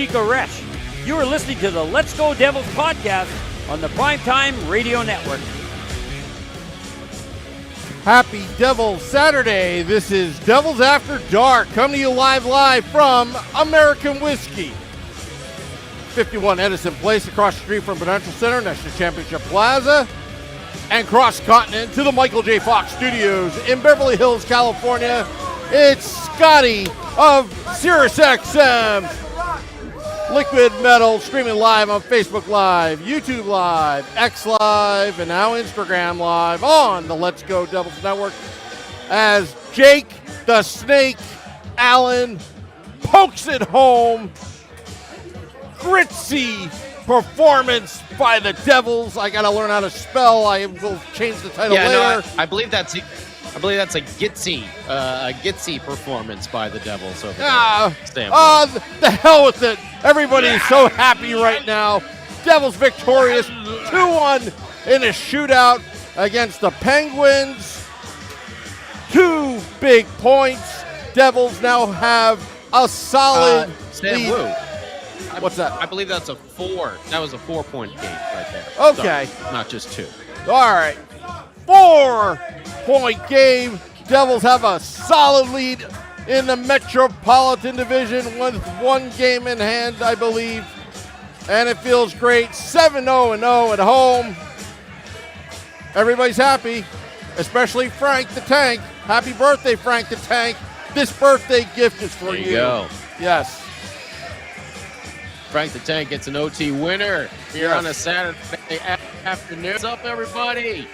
Chico Resch. You are listening to the Let's Go Devils podcast on the Primetime Radio Network. Happy Devils Saturday. This is Devils After Dark, coming to you live from American Whiskey. 51 Edison Place, across the street from Prudential Center, next to Championship Plaza, and cross-continent to the Michael J. Fox Studios in Beverly Hills, California. It's Scotty of SiriusXM Liquid Metal, streaming live on Facebook Live, YouTube Live, X Live, and now Instagram Live on the Let's Go Devils Network as Jake the Snake Allen pokes it home. Gritzy performance by the Devils. I got to learn how to spell. I will change the title later. No, I believe that's a Gritzy performance by the Devils over there. The hell with it. Everybody's so happy right now. Devils victorious 2-1 in a shootout against the Penguins. 2 big points. Devils now have a solid Sam lead. Woo. What's that? I believe that's a 4. That was a 4-point game right there. Okay. So, not just 2. All right. 4-point game. Devils have a solid lead in the Metropolitan Division with 1 game in hand, I believe. And it feels great. 7-0-0 at home. Everybody's happy, especially Frank the Tank. Happy birthday, Frank the Tank. This birthday gift is for you. There you go. Yes. Frank the Tank gets an OT winner here on a Saturday afternoon. What's up, everybody?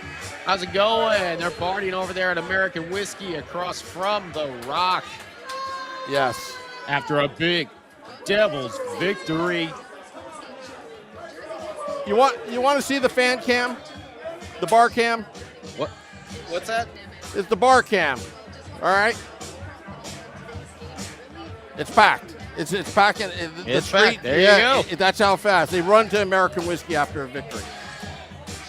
How's it going? They're partying over there at American Whiskey across from the Rock. Yes. After a big Devils victory. You want to see the fan cam? The bar cam? What's that? It's the bar cam. All right. It's packed. It's packing the It's street. packed. There you go. That's how fast they run to American Whiskey after a victory.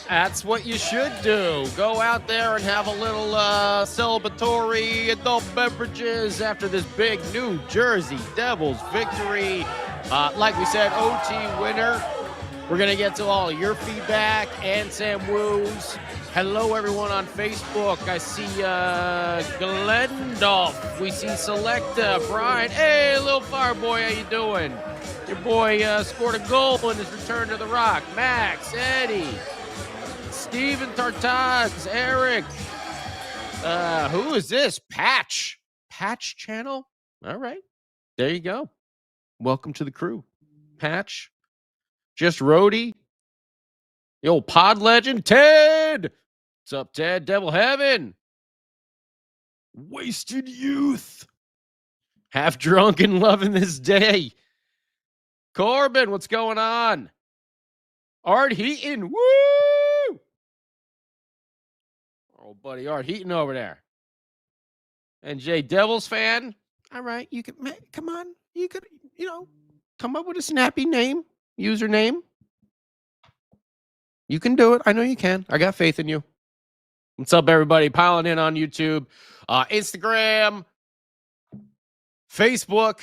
That's what you should do. Go out there and have a little celebratory adult beverages after this big New Jersey Devils victory. Like we said, OT winner. We're going to get to all of your feedback and Sam Woo's. Hello, everyone on Facebook. I see Glendolf. We see Selecta. Brian. Hey, little fire boy, how you doing? Your boy scored a goal in his return to the Rock. Max, Eddie, Steven Tartaz, Eric. Who is this? Patch Channel? All right. There you go. Welcome to the crew. Patch. Just Rhodey. The old pod legend, Ted. What's up, Ted? Devil Heaven. Wasted Youth. Half drunk and loving this day. Corbin, what's going on? Art Heaton. Woo! Oh, buddy, Art Heaton over there. And Jay, Devils fan. All right, you could, come on. You could, come up with a snappy name, username. You can do it. I know you can. I got faith in you. What's up, everybody? Piling in on YouTube, Instagram, Facebook,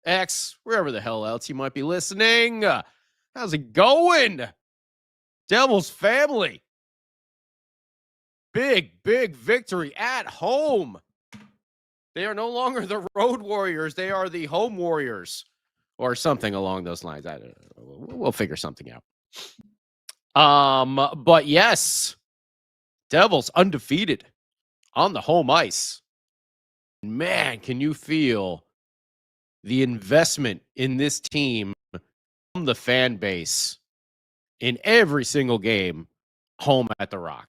X, wherever the hell else you might be listening. How's it going? Devils family. Big victory at home. They are no longer the road warriors. They are the home warriors or something along those lines. I don't know. We'll figure something out. But yes, Devils undefeated on the home ice. Man, can you feel the investment in this team from the fan base in every single game home at the Rock?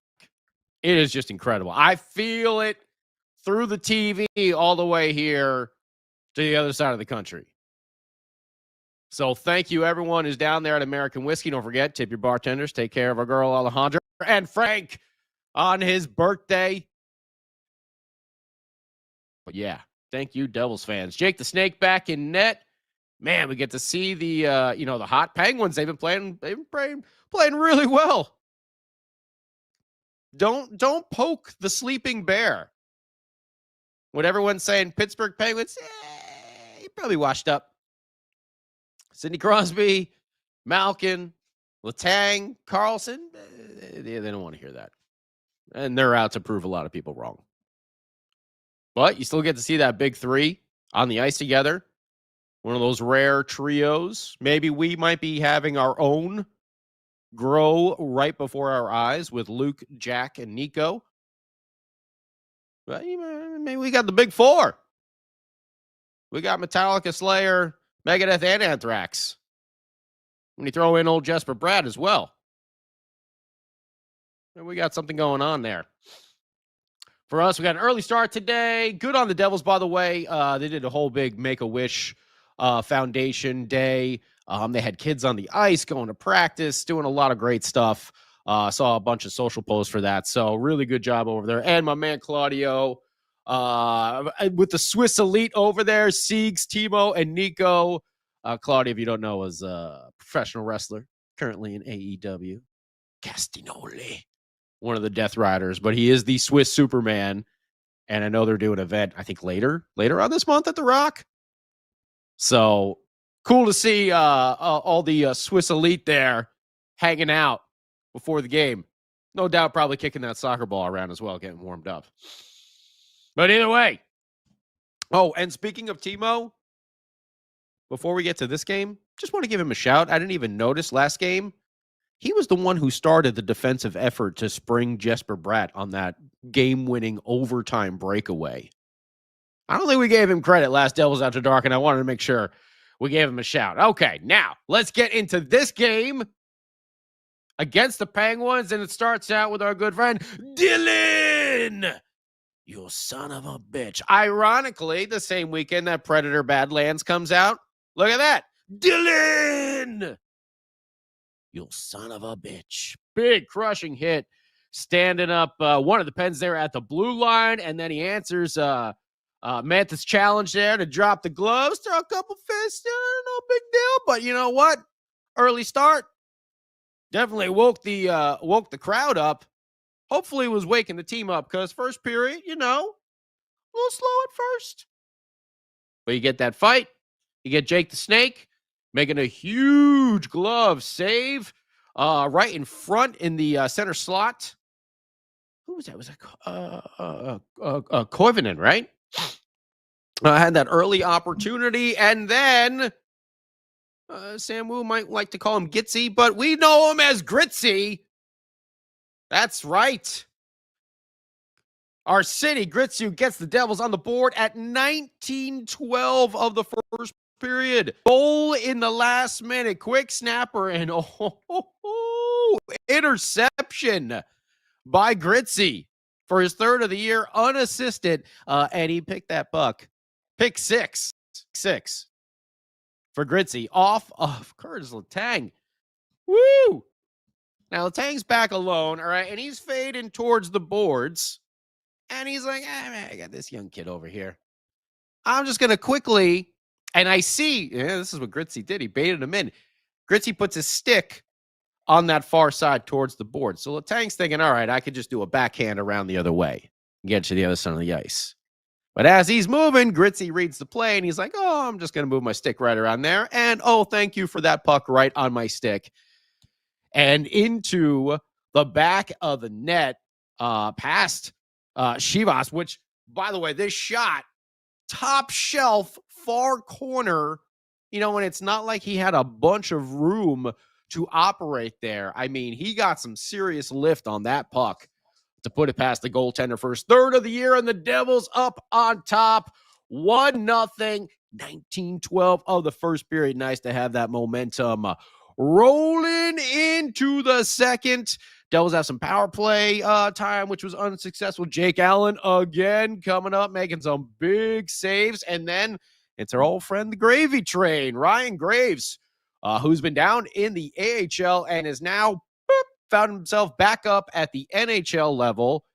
It is just incredible. I feel it through the TV all the way here to the other side of the country. So thank you, everyone who's down there at American Whiskey. Don't forget, tip your bartenders. Take care of our girl, Alejandra, and Frank on his birthday. But yeah, thank you, Devils fans. Jake the Snake back in net. Man, we get to see the the hot Penguins. They've been playing really well. Don't poke the sleeping bear. When everyone's saying Pittsburgh Penguins, you probably washed up. Sidney Crosby, Malkin, Letang, Carlson, they don't want to hear that. And they're out to prove a lot of people wrong. But you still get to see that big three on the ice together. One of those rare trios. Maybe we might be having our own grow right before our eyes with Luke, Jack, and Nico. But maybe we got the big four. We got Metallica, Slayer, Megadeth, and Anthrax. When you throw in old Jesper Bratt as well. And we got something going on there. For us, we got an early start today. Good on the Devils, by the way. They did a whole big Make-A-Wish Foundation day. They had kids on the ice going to practice, doing a lot of great stuff. Saw a bunch of social posts for that. So really good job over there. And my man Claudio with the Swiss Elite over there, Siegs, Timo, and Nico. Claudio, if you don't know, is a professional wrestler currently in AEW. Castinoli, one of the Death Riders, but he is the Swiss Superman. And I know they're doing an event, I think later on this month at The Rock. So cool to see all the Swiss Elite there hanging out before the game. No doubt probably kicking that soccer ball around as well, getting warmed up. But either way. Oh, and speaking of Timo, before we get to this game, just want to give him a shout. I didn't even notice last game. He was the one who started the defensive effort to spring Jesper Bratt on that game-winning overtime breakaway. I don't think we gave him credit last Devils After Dark, and I wanted to make sure we gave him a shout. Okay, now let's get into this game against the Penguins, and it starts out with our good friend Dylan. You son of a bitch. Ironically, the same weekend that Predator Badlands comes out. Look at that. Dylan. You son of a bitch. Big crushing hit. Standing up one of the Pens there at the blue line. And then he answers Manta's challenge there to drop the gloves. Throw a couple fists. No big deal. But you know what? Early start. Definitely woke the crowd up. Hopefully was waking the team up because first period, a little slow at first. But you get that fight. You get Jake the Snake making a huge glove save right in front in the center slot. Who was that? Was that Koivunen, right? Had that early opportunity. And then Sam Woo might like to call him Gitzy, but we know him as Gritzy. That's right. Our city, Gritzy, gets the Devils on the board at 19:12 of the first period. Goal in the last minute. Quick snapper and interception by Gritzy for his third of the year, unassisted. And he picked that puck. Pick six for Gritzy off of Curtis Letang. Woo! Now, Letang's back alone, all right, and he's fading towards the boards. And he's like, man, I got this young kid over here. I'm just going to quickly, and I see, this is what Gritzy did. He baited him in. Gritzy puts his stick on that far side towards the board. So Letang's thinking, all right, I could just do a backhand around the other way and get to the other side of the ice. But as he's moving, Gritzy reads the play, and he's like, I'm just going to move my stick right around there. And, thank you for that puck right on my stick. And into the back of the net, past Chivas, which, by the way, this shot, top shelf, far corner, and it's not like he had a bunch of room to operate there. I mean, he got some serious lift on that puck to put it past the goaltender for his third of the year, and the Devils up on top, 1-0, 19-12 of the first period. Nice to have that momentum rolling into the second. Devils have some power play time, which was unsuccessful. Jake Allen again coming up, making some big saves. And then it's our old friend, the gravy train, Ryan Graves, who's been down in the AHL and is now found himself back up at the NHL level.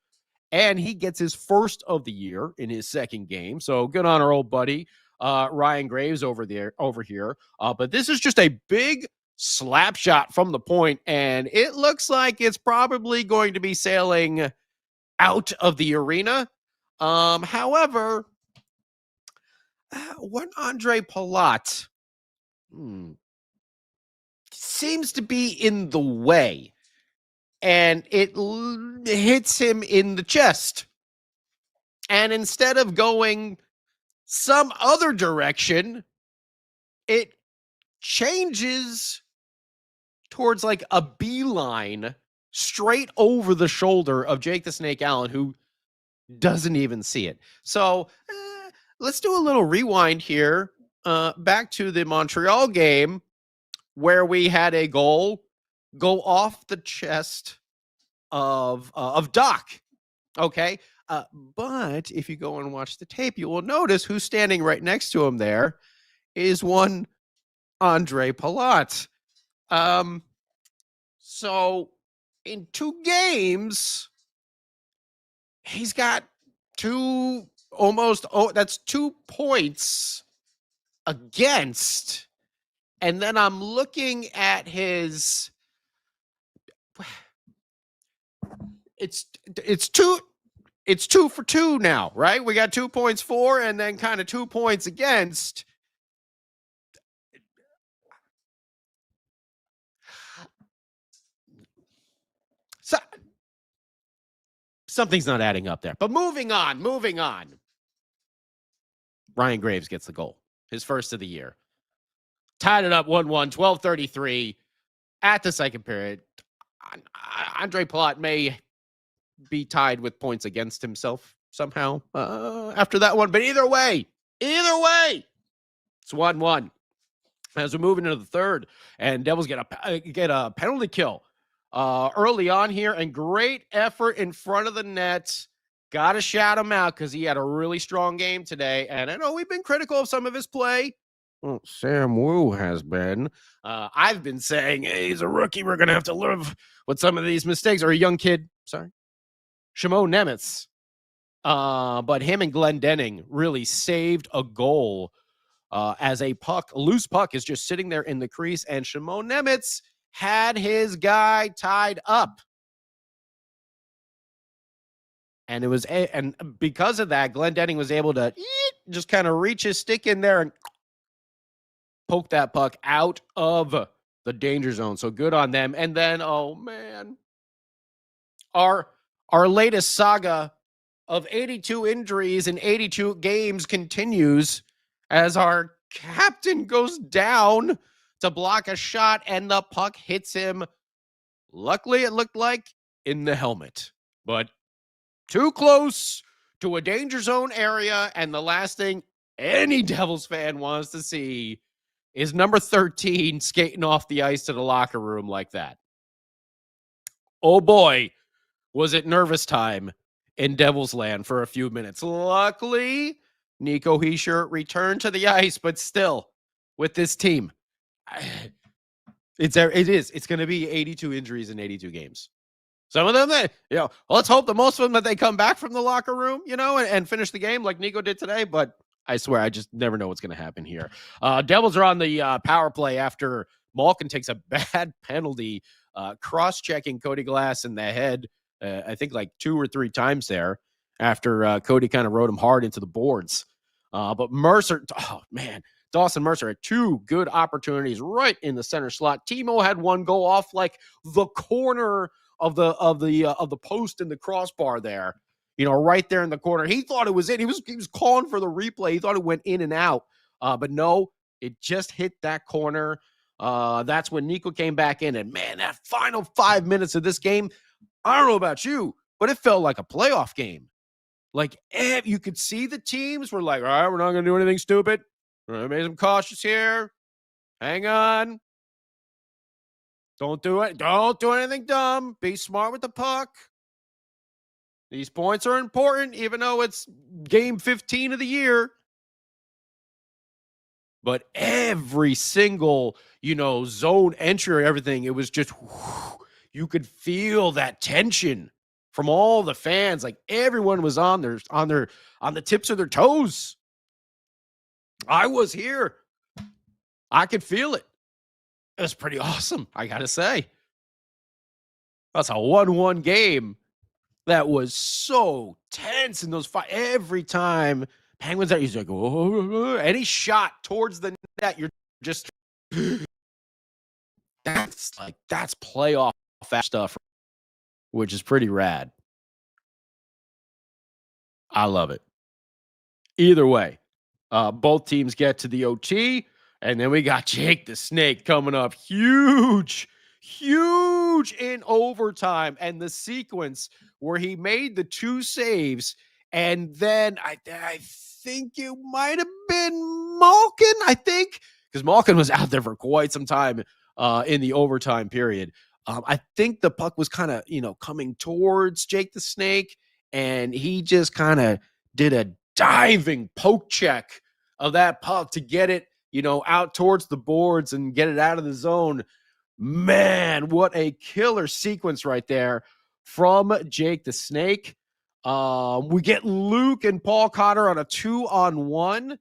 And he gets his first of the year in his second game. So good on our old buddy, Ryan Graves over here. But this is just a big slap shot from the point, and it looks like it's probably going to be sailing out of the arena. However, when Andre Palat seems to be in the way, and it hits him in the chest. And instead of going some other direction, it changes towards like a beeline straight over the shoulder of Jake the Snake Allen, who doesn't even see it. So let's do a little rewind here, back to the Montreal game where we had a goal go off the chest of Doc. Okay. But if you go and watch the tape, you will notice who's standing right next to him there is one Andre Palat. So in 2 games, he's got that's 2 points against. And then I'm looking at his, it's 2 for 2 now, right? We got 2 points for, and then kind of 2 points against. So, something's not adding up there. But moving on. Ryan Graves gets the goal, his first of the year. Tied it up 1-1, 12:33 at the second period. Andre Palat may be tied with points against himself somehow after that one. But either way, it's 1-1. As we move into the third, and Devils get a penalty kill early on here, and great effort in front of the net. Got to shout him out because he had a really strong game today. And I know we've been critical of some of his play. Well, Sam Woo has been. I've been saying, hey, he's a rookie. We're going to have to live with some of these mistakes. Or a young kid. Sorry. Shimon Nemitz. But him and Glendening really saved a goal as a loose puck is just sitting there in the crease. And Shimon Nemitz had his guy tied up. And and because of that, Glendening was able to just kind of reach his stick in there and poke that puck out of the danger zone. So good on them. And then, oh man, our latest saga of 82 injuries in 82 games continues as our captain goes down to block a shot and the puck hits him. Luckily, it looked like in the helmet, but too close to a danger zone area. And the last thing any Devils fan wants to see is number 13 skating off the ice to the locker room like that. Oh boy, was it nervous time in Devils land for a few minutes. Luckily, Nico Hischier returned to the ice, but still, with this team, it's going to be 82 injuries in 82 games. Some of them, let's hope the most of them that they come back from the locker room, and finish the game like Nico did today. But I swear, I just never know what's going to happen here. Devils are on the power play after Malkin takes a bad penalty, cross-checking Cody Glass in the head, I think like 2 or 3 times there after Cody kind of rode him hard into the boards. But Mercer, Dawson Mercer had 2 good opportunities right in the center slot. Timo had one go off like the corner of the post in the crossbar there, right there in the corner. He thought it was in. He was calling for the replay. He thought it went in and out, but no, it just hit that corner. That's when Nico came back in, and man, that final 5 minutes of this game, I don't know about you, but it felt like a playoff game. Like you could see the teams were like, all right, we're not going to do anything stupid. We're going to be some cautious here. Hang on. Don't do it. Don't do anything dumb. Be smart with the puck. These points are important, even though it's game 15 of the year. But every single, zone entry, everything, it was just, you could feel that tension from all the fans. Like everyone was on the tips of their toes. I was here. I could feel it. It was pretty awesome, I got to say. That's a 1-1 game that was so tense in those fights. Every time Penguins out, he's like, oh, any shot towards the net, you're just That's playoff fast stuff, which is pretty rad. I love it. Either way, both teams get to the OT, and then we got Jake the Snake coming up huge, huge in overtime, and the sequence where he made the 2 saves, and then I think it might have been Malkin, I think, because Malkin was out there for quite some time in the overtime period. I think the puck was kind of, coming towards Jake the Snake, and he just kind of did a diving poke check of that puck to get it, out towards the boards and get it out of the zone. Man, what a killer sequence right there from Jake the Snake. We get Luke and Paul Cotter on a 2-on-1.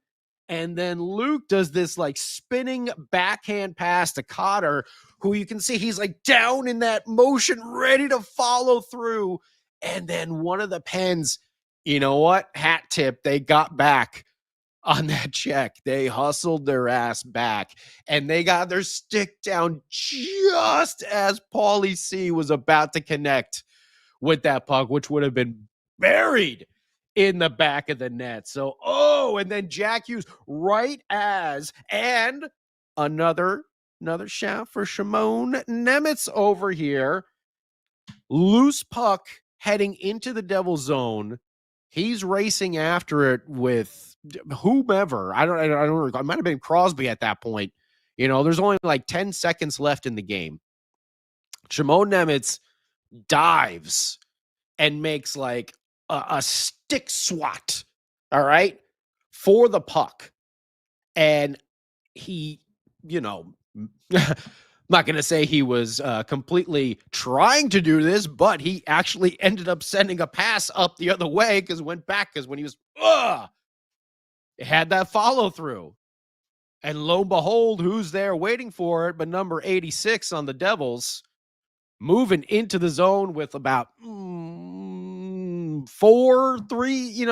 And then Luke does this like spinning backhand pass to Cotter, who you can see he's like down in that motion, ready to follow through. And then one of the Pens, you know what? Hat tip, they got back on that check. They hustled their ass back, and they got their stick down just as Paulie C was about to connect with that puck, which would have been buried in the back of the net. So, and then Jack Hughes and another shout for Shimon Nemitz over here. Loose puck heading into the Devil zone. He's racing after it with whomever. I don't know. It might have been Crosby at that point. There's only like 10 seconds left in the game. Shimon Nemitz dives and makes like a stick swat, all right, for the puck. And he, I'm not going to say he was completely trying to do this, but he actually ended up sending a pass up the other way because when he was, it had that follow through. And lo and behold, who's there waiting for it but number 86 on the Devils, moving into the zone with about 4, 3,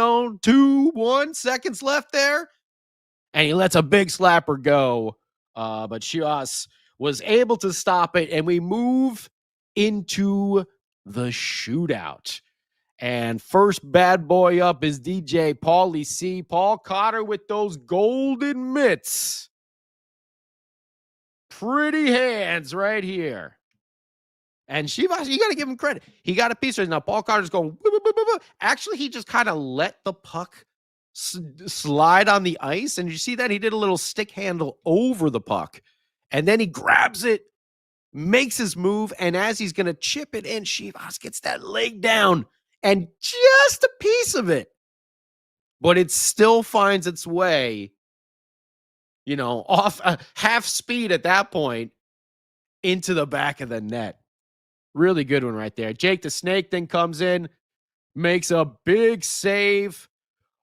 2, 1 seconds left there. And he lets a big slapper go. But Shias was able to stop it, and we move into the shootout. And first bad boy up is DJ Paulie C. Paul Cotter with those golden mitts. Pretty hands right here. And Shivas, you got to give him credit. He got a piece right now. Paul Cotter's going, woo, woo, woo, woo. Actually, he just kind of let the puck slide on the ice. And you see that? He did a little stick handle over the puck. And then he grabs it, makes his move, and as he's going to chip it in, Shivas gets that leg down and just a piece of it. But it still finds its way, off half speed at that point into the back of the net. Really good one right there. Jake the Snake then comes in, makes a big save,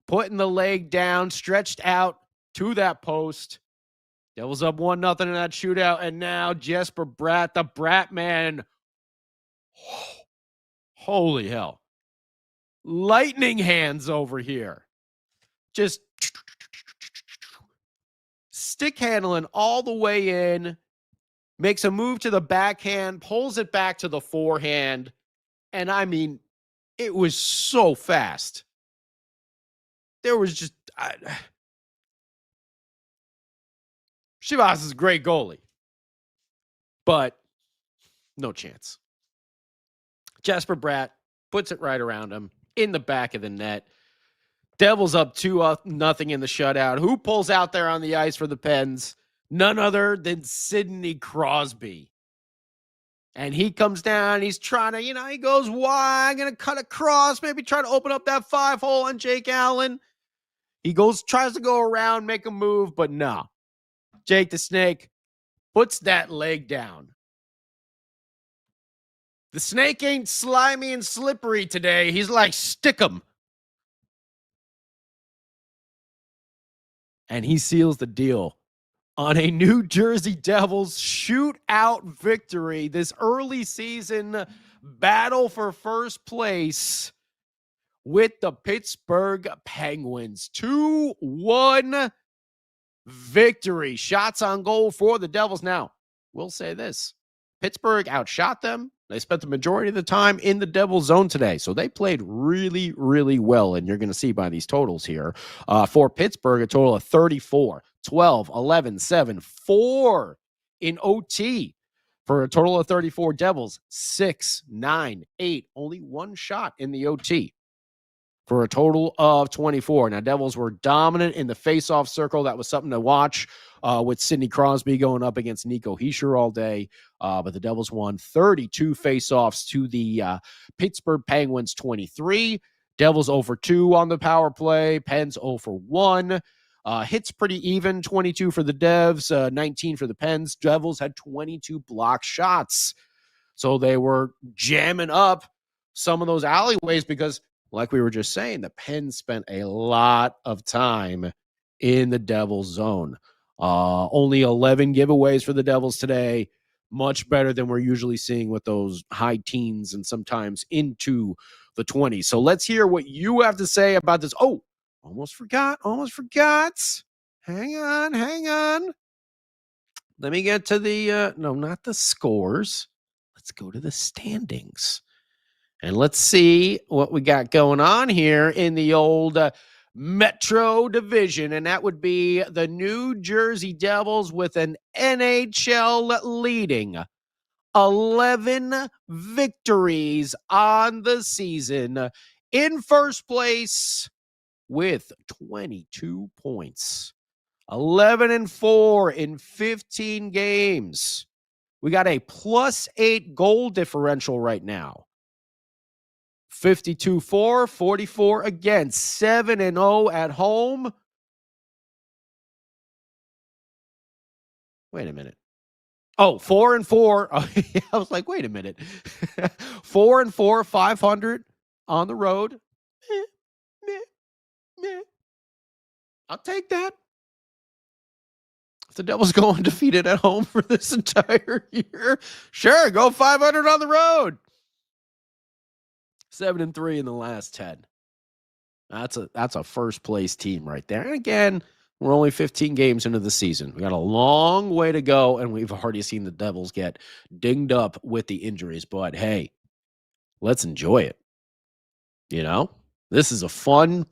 putting the leg down, stretched out to that post. Devils up 1-0 in that shootout, and now Jesper Bratt, the Brat man. Holy hell. Lightning hands over here. Just stick handling all the way in, makes a move to the backhand, pulls it back to the forehand, and I mean, it was so fast. There was just... Shivas is a great goalie, but no chance. Jesper Bratt puts it right around him in the back of the net. Devils up 2-0 in the shutout. Who pulls out there on the ice for the Pens? None other than Sidney Crosby. And he comes down. He's trying to, he goes wide, going to cut across, maybe try to open up that 5-hole on Jake Allen. He tries to go around, make a move, but no. Jake the Snake puts that leg down. The Snake ain't slimy and slippery today. He's like, stick 'em. And he seals the deal on a New Jersey Devils shootout victory. This early season battle for first place with the Pittsburgh Penguins. 2-1 victory. Shots on goal for the Devils. Now, we'll say this. Pittsburgh outshot them. They spent the majority of the time in the Devil's zone today. So they played really, really well. And you're going to see by these totals here. For Pittsburgh, a total of 34, 12, 11, 7, 4 in OT. For a total of 34, Devils 6, 9, 8. Only one shot in the OT. For a total of 24. Now, Devils were dominant in the faceoff circle. That was something to watch with Sidney Crosby going up against Nico Hischier all day. But the Devils won 32 faceoffs to the Pittsburgh Penguins 23. Devils 0 for 2 on the power play. Pens 0 for 1. Hits pretty even, 22 for the Devs, 19 for the Pens. Devils had 22 block shots. So they were jamming up some of those alleyways because, like we were just saying, the Pens spent a lot of time in the Devils zone. Only 11 giveaways for the Devils today. Much better than we're usually seeing with those high teens and sometimes into the 20s. So let's hear what you have to say about this. Oh, almost forgot. Hang on. Let me get to the, no, not the scores. Let's go to the standings. And let's see what we got going on here in the old Metro Division. And that would be the New Jersey Devils with an NHL leading 11 victories on the season. In first place with 22 points. 11-4 in 15 games. We got a +8 goal differential right now. 52-4, 44 against, 7-0 at home. Wait a minute. Oh, 4-4. I was like, wait a minute. 4-4, 500 on the road. I'll take that. If the Devils go undefeated at home for this entire year, sure, go 500 on the road. 7-3 in the last 10. That's a first place team right there. And again, we're only 15 games into the season. We got a long way to go, and we've already seen the Devils get dinged up with the injuries. But hey, let's enjoy it. You know, this is a fun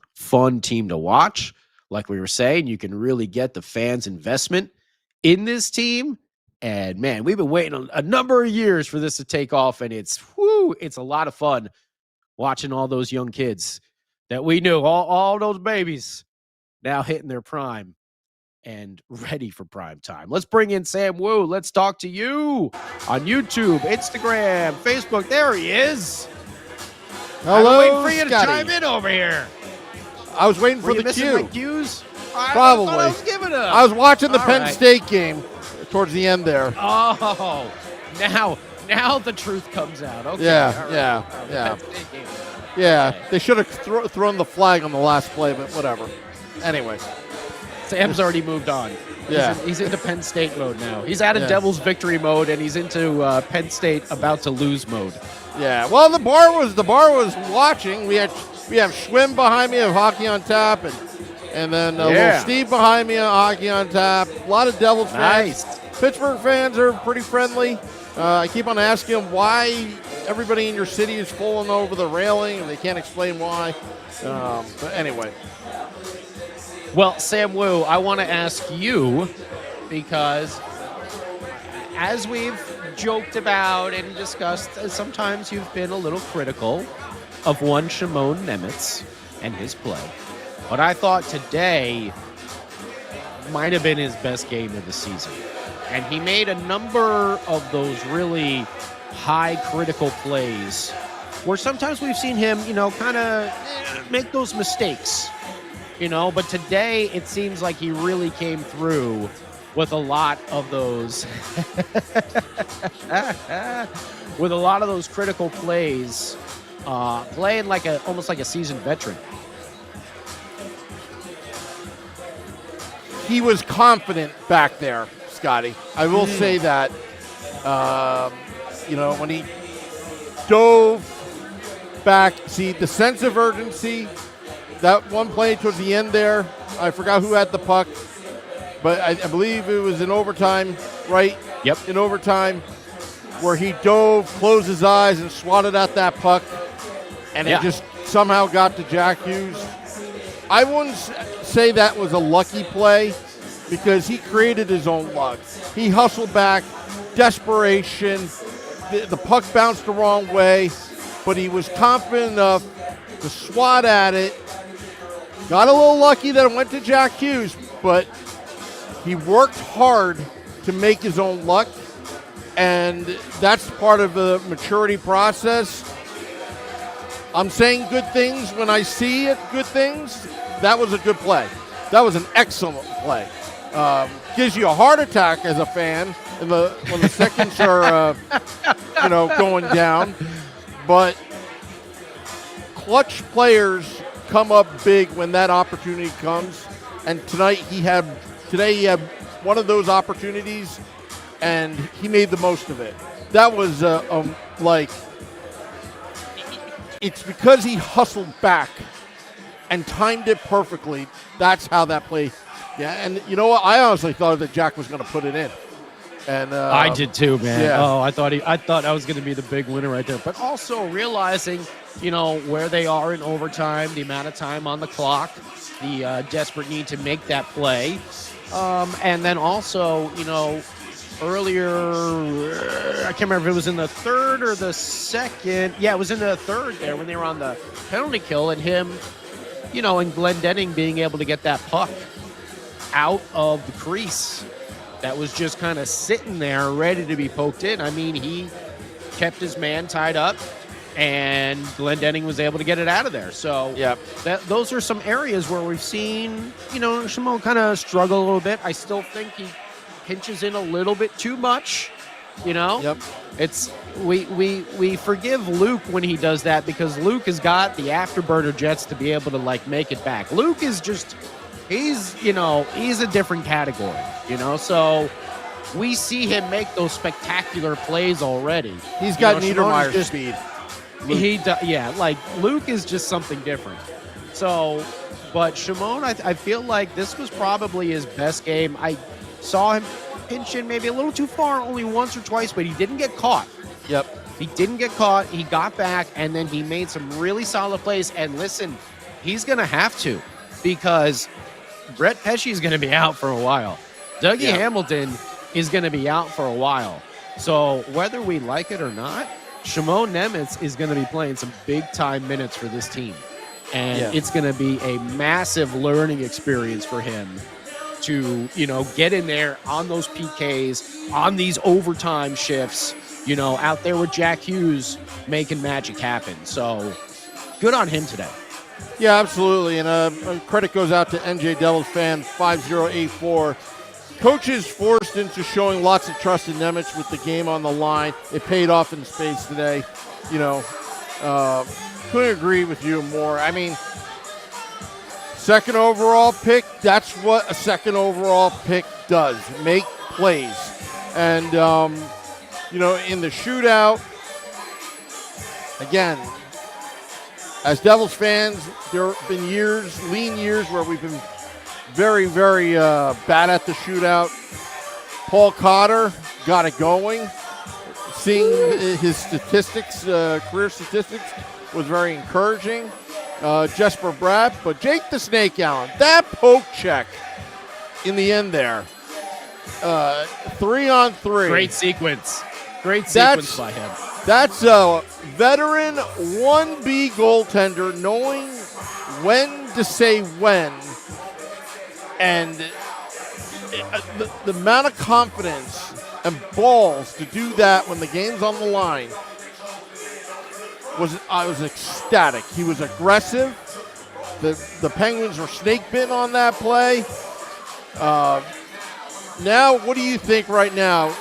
team to watch. Like we were saying, you can really get the fans' investment in this team. And man, we've been waiting a number of years for this to take off, and it's a lot of fun watching all those young kids that we knew, all those babies now hitting their prime and ready for prime time. Let's bring in Sam Woo. Let's talk to you on YouTube, Instagram, Facebook. There he is. Hello, I'm waiting for you Scotty. to chime in over here. I was waiting Were for you the missing cue. my cues? Probably. I was giving up. I was watching the All Penn right. State game towards the end there. Oh, now the truth comes out. Okay. Yeah, all right. yeah, All right, yeah. the Penn State game. Yeah, Okay. they should have thrown the flag on the last play, but whatever. Anyway, Sam's already moved on. Yeah. He's into Penn State mode now. He's out of Yeah. Devil's victory mode, and he's into Penn State about to lose mode. yeah. Well, the bar was watching. We have Schwim behind me of Hockey on Tap, and then little Steve behind me of Hockey on Tap. A lot of Devils fans. Nice. Pittsburgh fans are pretty friendly. I keep on asking them why everybody in your city is falling over the railing, and they can't explain why. But anyway. Well, Sam Woo, I want to ask you, because as we've joked about and discussed, sometimes you've been a little critical of one Shimon Nemitz and his play. But I thought today might have been his best game of the season. And he made a number of those really high critical plays where sometimes we've seen him, kind of make those mistakes, but today it seems like he really came through with a lot of those, critical plays, playing almost like a seasoned veteran. He was confident back there, Scotty. I will say that. When he dove back, see the sense of urgency. That one play towards the end there, I forgot who had the puck, but I believe it was in overtime, right? Yep. In overtime, where he dove, closed his eyes, and swatted at that puck, and it just somehow got to Jack Hughes. I wouldn't say that was a lucky play because he created his own luck. He hustled back, desperation. The puck bounced the wrong way, but he was confident enough to swat at it. Got a little lucky that it went to Jack Hughes, but he worked hard to make his own luck, and that's part of the maturity process. I'm saying good things when I see it, good things. That was a good play. That was an excellent play. Gives you a heart attack as a fan when the seconds are going down. But clutch players come up big when that opportunity comes. And today he had one of those opportunities, and he made the most of it. That was it's because he hustled back and timed it perfectly. That's how that play. Yeah, and you know what? I honestly thought that Jack was going to put it in. And I did too, man. Yeah. Oh, I thought I was going to be the big winner right there. But also realizing, where they are in overtime, the amount of time on the clock, the desperate need to make that play, and then also, earlier, I can't remember if it was in the third or the second. Yeah, it was in the third there when they were on the penalty kill, and him, and Glendening being able to get that puck out of the crease that was just kind of sitting there ready to be poked in. I mean, he kept his man tied up, and Glendening was able to get it out of there. So those are some areas where we've seen, Shimon kind of struggle a little bit. I still think he pinches in a little bit too much, Yep. It's we forgive Luke when he does that because Luke has got the afterburner jets to be able to make it back. Luke is just he's a different category, so we see him make those spectacular plays already. He's got Niedermeyer speed. Luke is just something different. So, but Shimon, I feel like this was probably his best game. I saw him pinch in maybe a little too far only once or twice, but he didn't get caught. Yep. He didn't get caught. He got back, and then he made some really solid plays. And listen, he's going to have to because Brett Pesce is going to be out for a while. Dougie Hamilton is going to be out for a while. So whether we like it or not, Shimon Nemitz is going to be playing some big-time minutes for this team. And it's going to be a massive learning experience for him to, get in there on those PKs, on these overtime shifts, out there with Jack Hughes making magic happen. So good on him today. Yeah, absolutely. And credit goes out to NJ Devils fan 5084. Coaches forced into showing lots of trust in Nemitz with the game on the line. It paid off in spades today. Couldn't agree with you more. I mean, second overall pick, that's what a second overall pick does. Make plays. And, in the shootout, again, as Devils fans, there have been lean years where we've been very, very bad at the shootout. Paul Cotter got it going. Seeing his statistics, career statistics, was very encouraging. Jesper Bratt, but Jake the Snake Allen, that poke check in the end there. 3-on-3. Great sequence by him. That's a veteran 1B goaltender knowing when to say when. And the amount of confidence and balls to do that when the game's on the line I was ecstatic. He was aggressive. The Penguins were snake bitten on that play. Now, what do you think right now?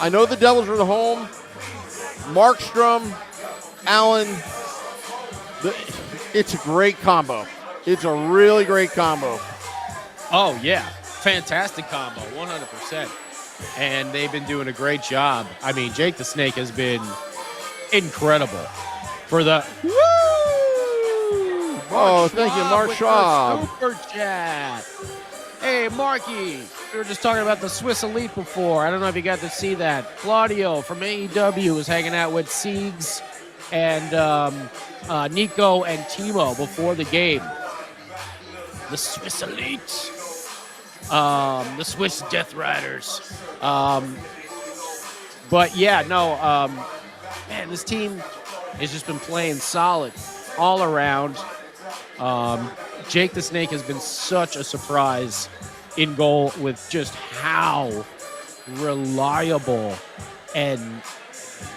I know the Devils are the home. Markstrom, Allen, it's a great combo. It's a really great combo. Oh, yeah. Fantastic combo, 100%. And they've been doing a great job. I mean, Jake the Snake has been incredible for the woo! Oh, thank you, Mark Schwab. Super chat. Hey, Marky, We were just talking about the Swiss Elite before. I don't know if you got to see that. Claudio from AEW was hanging out with Siegs and Nico and Timo before the game. The Swiss Elite. The Swiss Death Riders. But yeah, no, man, this team has just been playing solid all around. Jake the Snake has been such a surprise in goal with just how reliable and,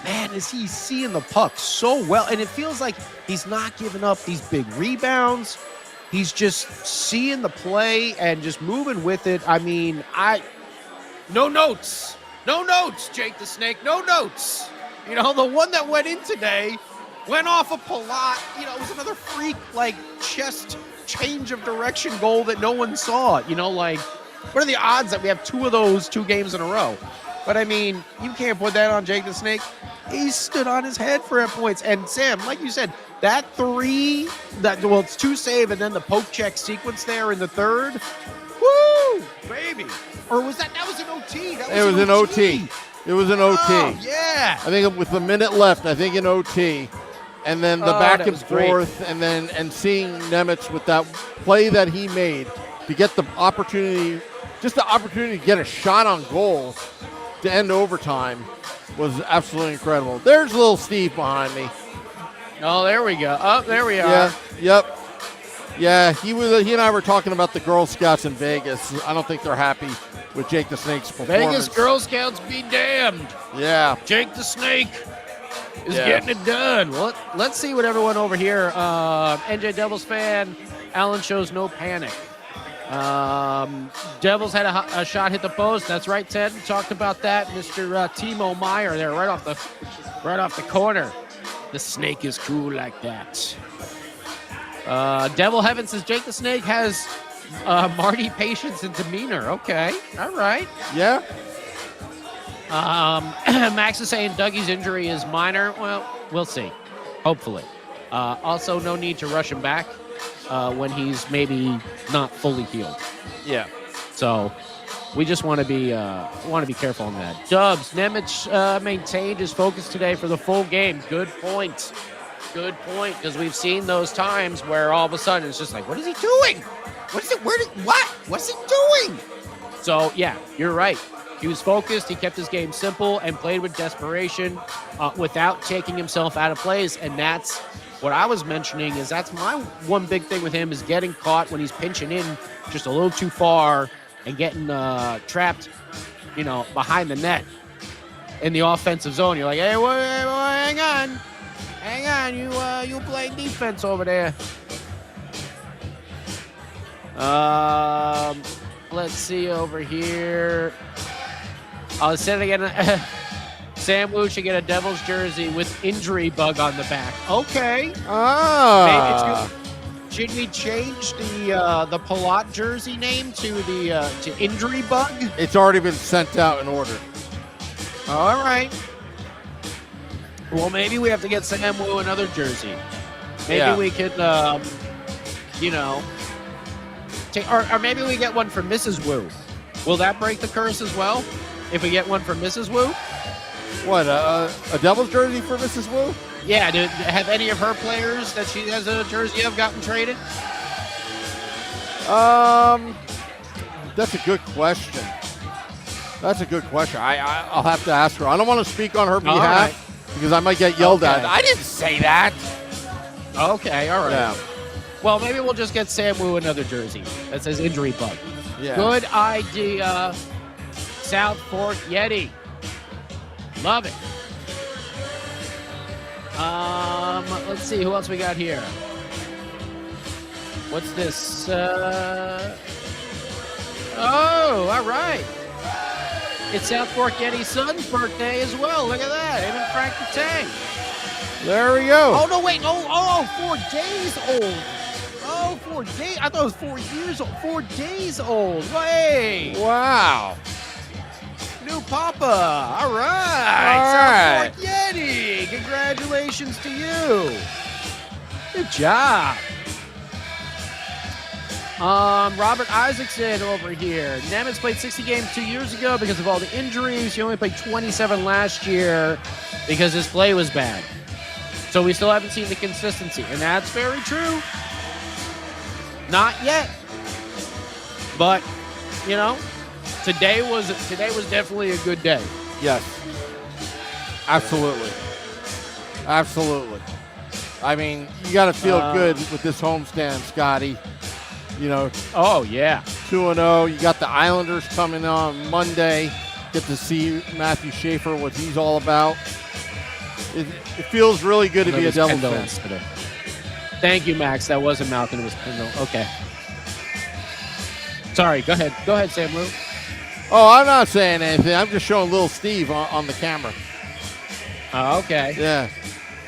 man, is he seeing the puck so well. And it feels like he's not giving up these big rebounds. He's just seeing the play and just moving with it. I mean, no notes. No notes, Jake the Snake. No notes. You know, the one that went in today went off a Palat. You know, it was another freak, like, chest change of direction goal that no one saw. You know, like, what are the odds that we have 2 of those 2 games in a row? But, I mean, you can't put that on Jake the Snake. He stood on his head for points. And, Sam, like you said, that 3, it's 2 save and then the poke check sequence there in the third. Woo, baby. Or was that was an OT? It was an OT. It was an OT. Oh, yeah. I think with a minute left, I think in OT. And then the back and forth, great. and seeing Nemec with that play that he made to get the opportunity, just the opportunity to get a shot on goal to end overtime was absolutely incredible. There's little Steve behind me. Oh, there we go. Oh, there we are. Yeah, yep. Yeah, he and I were talking about the Girl Scouts in Vegas. I don't think they're happy with Jake the Snake's performance. Vegas Girl Scouts be damned. Yeah. Jake the Snake is getting it done. Well, let's see what everyone over here, NJ Devils fan, Alan shows no panic. Devils had a shot hit the post. That's right, Ted. We talked about that. Mr. Timo Meyer there, right off the corner. The Snake is cool like that. Devil Heaven says Jake the Snake has Marty patience and demeanor. Okay, all right. Yeah. Max is saying Dougie's injury is minor. Well, we'll see. Hopefully. Also, no need to rush him back when he's maybe not fully healed. Yeah. So we just want to be careful on that. Dubs, Nemec maintained his focus today for the full game. Good point. Good point, because we've seen those times where all of a sudden it's just like, what is he doing? What's he doing? So, yeah, you're right. He was focused. He kept his game simple and played with desperation without taking himself out of plays. And that's what I was mentioning is that's my one big thing with him is getting caught when he's pinching in just a little too far and getting trapped, behind the net in the offensive zone. You're like, hey, hang on. Hang on, you play defense over there. Let's see over here. I'll say it again. Sam Woo should get a Devils jersey with injury bug on the back. Okay. Should we change the Palat jersey name to the to injury bug? It's already been sent out in order. All right. Well, maybe we have to get Sam Woo another jersey. Maybe we could, take, or maybe we get one for Mrs. Woo. Will that break the curse as well? If we get one for Mrs. Woo? What, a Devils jersey for Mrs. Woo? Yeah, have any of her players that she has a jersey of gotten traded? That's a good question. I'll have to ask her. I don't want to speak on her behalf. Because I might get yelled at. I didn't say that. Okay, all right. Yeah. Well, maybe we'll just get Sam Woo another jersey that says injury bug. Yeah. Good idea. South Fork Yeti. Love it. Let's see, who else we got here? What's this? Oh, all right. It's South Fork Yeti's son's birthday as well. Look at that. Him and Frank the Tank. There we go. Oh, no, wait. Oh, 4 days old. Oh, 4 days. I thought it was 4 years old. 4 days old. Wait. Wow. New Papa. All right. South Fork Yeti. Congratulations to you. Good job. Robert Isaacson over here. Nemitz played 60 games 2 years ago because of all the injuries. He only played 27 last year because his play was bad. So we still haven't seen the consistency, and that's very true. Not yet. But, you know, today was definitely a good day. Yes. Absolutely. Absolutely. I mean, you got to feel good with this homestand, Scotty. You know. Oh, yeah. 2-0. You got the Islanders coming on Monday. Get to see Matthew Schaefer, what he's all about. It feels really good to be a Devils fan today. Thank you, Max. That wasn't Malcolm. It was Kendall. Okay. Sorry. Go ahead. Go ahead, Sam Woo. Oh, I'm not saying anything. I'm just showing little Steve on the camera. Okay. Yeah.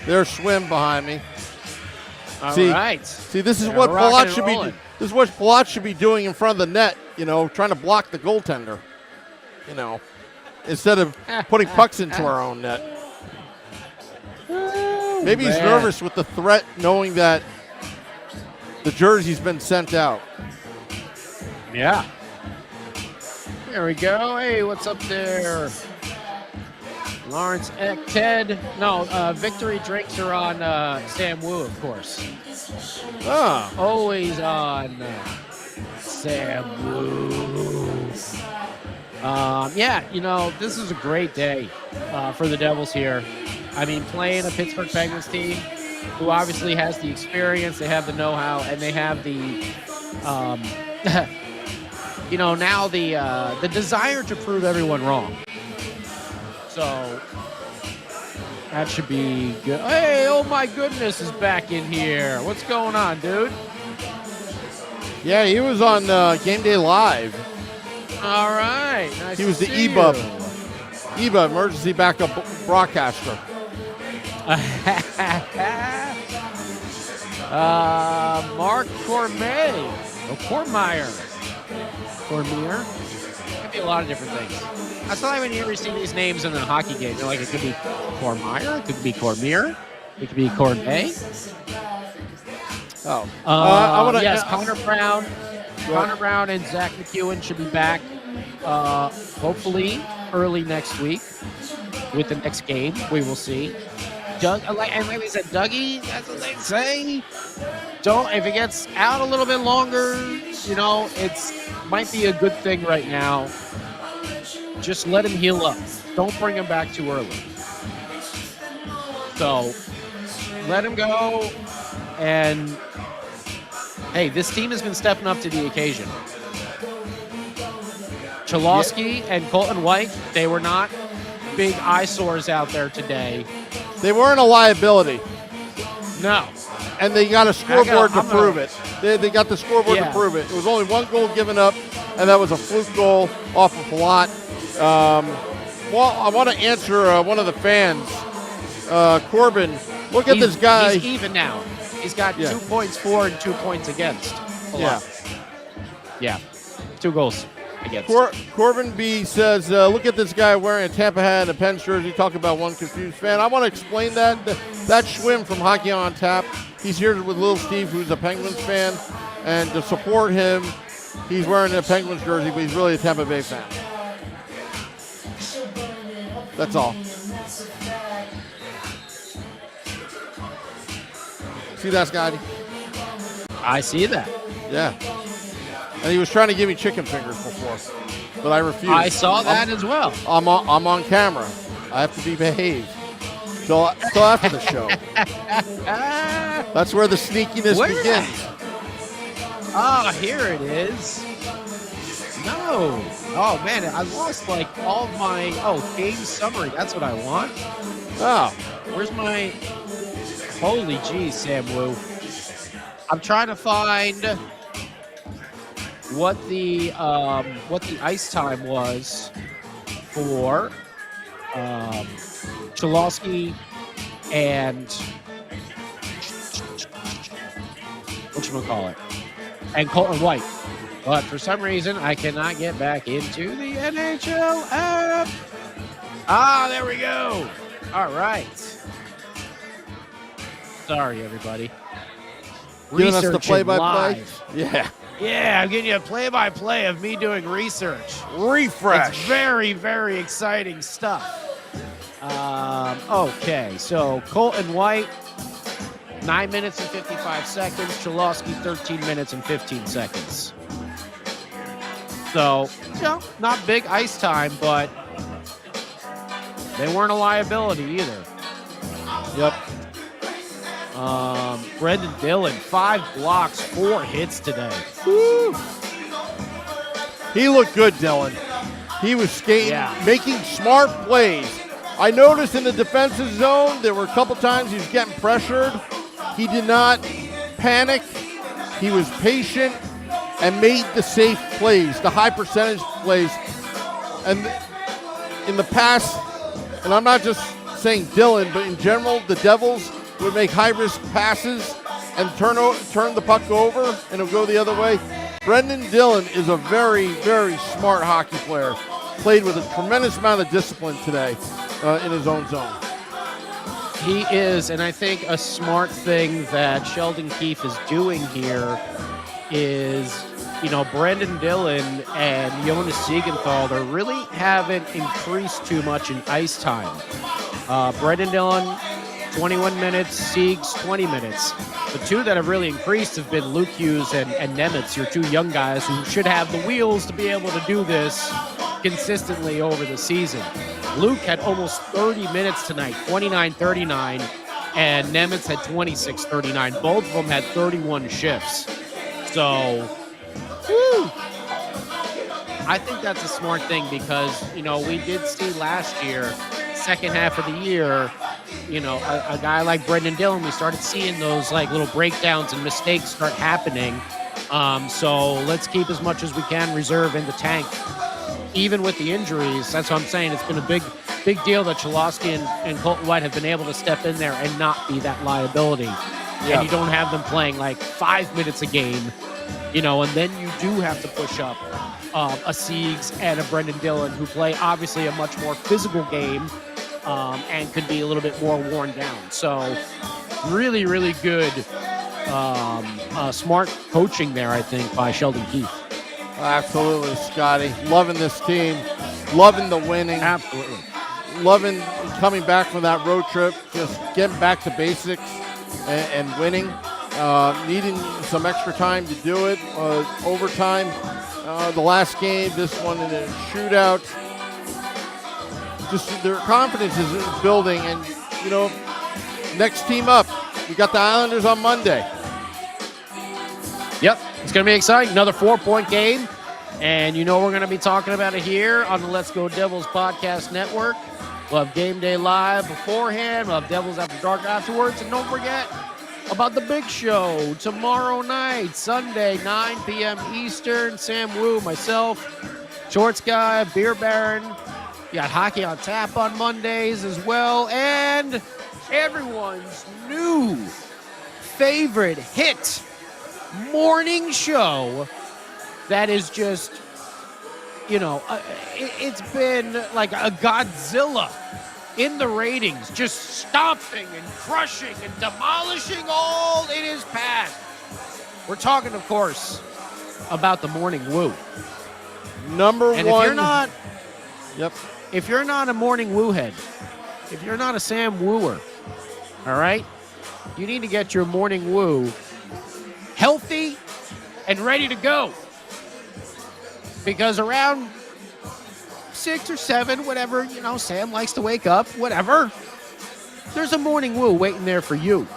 There's Swim behind me. All see, right. See, this is what Palat should be. This is what Palat should be doing in front of the net. You know, trying to block the goaltender. You know, instead of putting pucks into our own net. Maybe he's nervous with the threat, knowing that the jersey's been sent out. Yeah. There we go. Hey, what's up there? Lawrence Eck, Ted. No, victory drinks are on Sam Woo, of course. Ah. Always on Sam Woo. Yeah, you know, this is a great day for the Devils here. I mean, playing a Pittsburgh Penguins team who obviously has the experience, they have the know-how, and they have the, you know, now the desire to prove everyone wrong. So that should be good. Hey, oh my goodness, is back in here. What's going on, dude? Yeah, he was on Game Day Live. All right. Nice he was the see EBUB. you. EBUB, emergency backup broadcaster. Mark Cormier. Oh, Cormier. Could be a lot of different things. I still haven't ever seen these names in a hockey game. Like, it could be Cormier, it could be Cormier, it could be Cormier. Oh. Yes, Connor Brown. Connor Brown and Zach McEwen should be back hopefully early next week with the next game. We will see. Like we said, Dougie, that's what they say. If it gets out a little bit longer, you know, might be a good thing right now. Just let him heal up. Don't bring him back too early. So let him go. And hey, this team has been stepping up to the occasion. Cholowski and Colton White, they were not big eyesores out there today. They weren't a liability. No. And they got a scoreboard to prove it. They got the scoreboard to prove it. It was only one goal given up, and that was a fluke goal off of Palat. Well, I want to answer one of the fans. Corbin, look at this guy. He's even now. He's got 2 points for and 2 points against. Yeah. 2 goals against. Corbin B says, look at this guy wearing a Tampa hat and a Pens jersey. Talk about one confused fan. I want to explain that. That's Schwim from Hockey on Tap. He's here with Little Steve, who's a Penguins fan. And to support him, he's wearing a Penguins jersey, but he's really a Tampa Bay fan. That's all. See that, Scotty? I see that. Yeah. And he was trying to give me chicken fingers before, but I refused. I saw that as well. I'm on camera. I have to be behaved. So after the show. That's where the sneakiness begins. Oh, here it is. No. Oh, man, I lost, like, all of my... game summary. That's what I want. Oh. Where's my... Holy geez, Sam Woo. I'm trying to find what the ice time was for Cholowski and whatchamacallit, and Colton White. But for some reason, I cannot get back into the NHL app. Ah, there we go. All right. Sorry, everybody. Giving us the play-by-play? Live. Yeah. Yeah, I'm giving you a play-by-play of me doing research. Refresh. It's very, very exciting stuff. Okay, so Colton White, 9 minutes and 55 seconds. Cholowski, 13 minutes and 15 seconds. So, not big ice time, but they weren't a liability either. Yep. Brendan Dillon, 5 blocks, 4 hits today. Woo. He looked good, Dylan. He was skating, making smart plays. I noticed in the defensive zone, there were a couple times he was getting pressured. He did not panic. He was patient and made the safe plays, the high percentage plays. And in the past, and I'm not just saying Dylan, but in general, the Devils would make high-risk passes and turn the puck over, and it'll go the other way. Brendan Dillon is a very, very smart hockey player. Played with a tremendous amount of discipline today in his own zone. He is, and I think a smart thing that Sheldon Keefe is doing here is, Brendan Dillon and Jonas Siegenthaler really haven't increased too much in ice time. Brendan Dillon, 21 minutes, Siegs, 20 minutes. The two that have really increased have been Luke Hughes and Nemitz, your two young guys who should have the wheels to be able to do this consistently over the season. Luke had almost 30 minutes tonight, 29-39, and Nemitz had 26-39. Both of them had 31 shifts. So, I think that's a smart thing because, we did see last year, second half of the year, a guy like Brendan Dillon, we started seeing those little breakdowns and mistakes start happening. So let's keep as much as we can reserve in the tank. Even with the injuries, that's what I'm saying. It's been a big deal that Cholowski and Colton White have been able to step in there and not be that liability. Yeah. And you don't have them playing 5 minutes a game, and then you do have to push up a Siegs and a Brendan Dillon who play obviously a much more physical game and could be a little bit more worn down. So really, really good smart coaching there, I think, by Sheldon Keefe. Absolutely, Scotty. Loving this team. Loving the winning. Absolutely. Loving coming back from that road trip. Just getting back to basics and winning. Needing some extra time to do it. Overtime. The last game, this one in a shootout. Just their confidence is building. And, next team up, we got the Islanders on Monday. Yep, it's going to be exciting. Another 4-point game. And we're going to be talking about it here on the Let's Go Devils Podcast Network. We'll have Game Day Live beforehand. We'll have Devils After Dark afterwards. And don't forget about the big show tomorrow night, Sunday, 9 p.m. Eastern. Sam Woo, myself, Shorts Guy, Beer Baron. You got Hockey on Tap on Mondays as well. And everyone's new favorite hit morning show that is just, it's been like a Godzilla in the ratings, just stomping and crushing and demolishing all in his path. We're talking, of course, about the Morning Woo. Number and one. If you're not a Morning Woo head, if you're not a Sam Wooer, all right, you need to get your Morning Woo healthy and ready to go. Because around 6 or 7, whatever, Sam likes to wake up, whatever, there's a Morning Woo waiting there for you.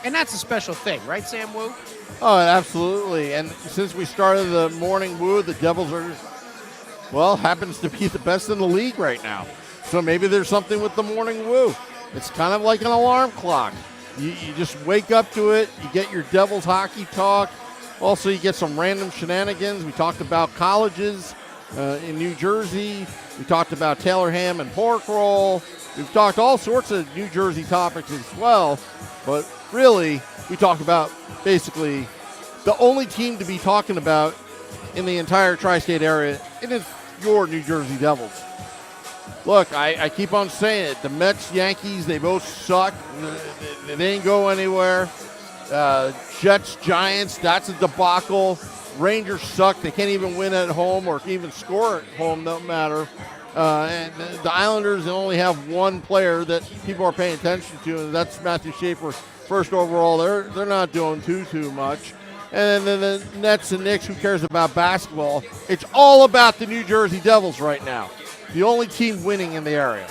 And that's a special thing, right, Sam Woo? Oh, absolutely. And since we started the Morning Woo, the Devils are, happens to be the best in the league right now. So maybe there's something with the Morning Woo. It's kind of like an alarm clock. You just wake up to it. You get your Devils hockey talk. Also, you get some random shenanigans. We talked about colleges in New Jersey. We talked about Taylor ham and pork roll. We've talked all sorts of New Jersey topics as well. But really, we talked about basically the only team to be talking about in the entire tri-state area. It is your New Jersey Devils. Look, I keep on saying it. The Mets, Yankees, they both suck. They ain't go anywhere. Jets, Giants, that's a debacle. Rangers suck. They can't even win at home or even score at home, no matter. And the Islanders only have one player that people are paying attention to, and that's Matthew Schaefer, first overall. They're not doing too much. And then the Nets and Knicks, who cares about basketball? It's all about the New Jersey Devils right now. The only team winning in the area.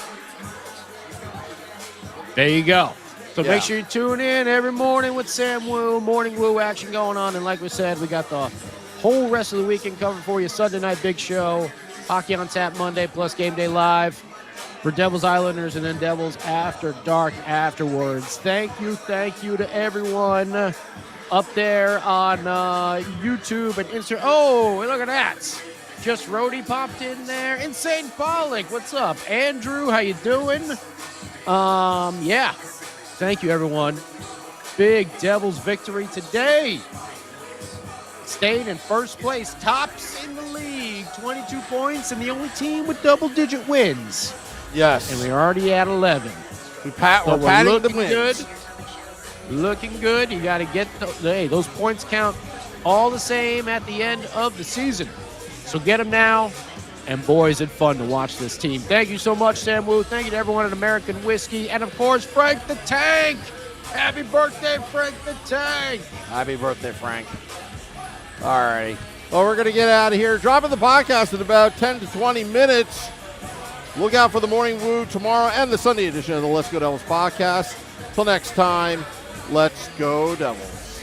There you go. So Yeah. make sure you tune in every morning with Sam Woo. Morning Woo action going on. And like we said, we got the whole rest of the weekend covered for you. Sunday night big show. Hockey on Tap Monday plus Game Day Live for Devils Islanders, and then Devils After Dark afterwards. Thank you to everyone up there on YouTube and Instagram. Oh, look at that. Just Rhodey popped in there. Insane Pollock, what's up? Andrew, how you doing? Yeah. Thank you, everyone. Big Devils victory today. Stayed in first place, tops in the league, 22 points, and the only team with double-digit wins. Yes. And we're already at 11. We're patting the looking wins. good. Looking good. You got to get those points count all the same at the end of the season. So get them now. And boy, is it fun to watch this team. Thank you so much, Sam Woo. Thank you to everyone at American Whiskey. And, of course, Frank the Tank. Happy birthday, Frank the Tank. Happy birthday, Frank. All right. Well, we're going to get out of here. Dropping the podcast in about 10 to 20 minutes. Look out for the Morning Woo tomorrow and the Sunday edition of the Let's Go Devils podcast. Till next time, let's go Devils.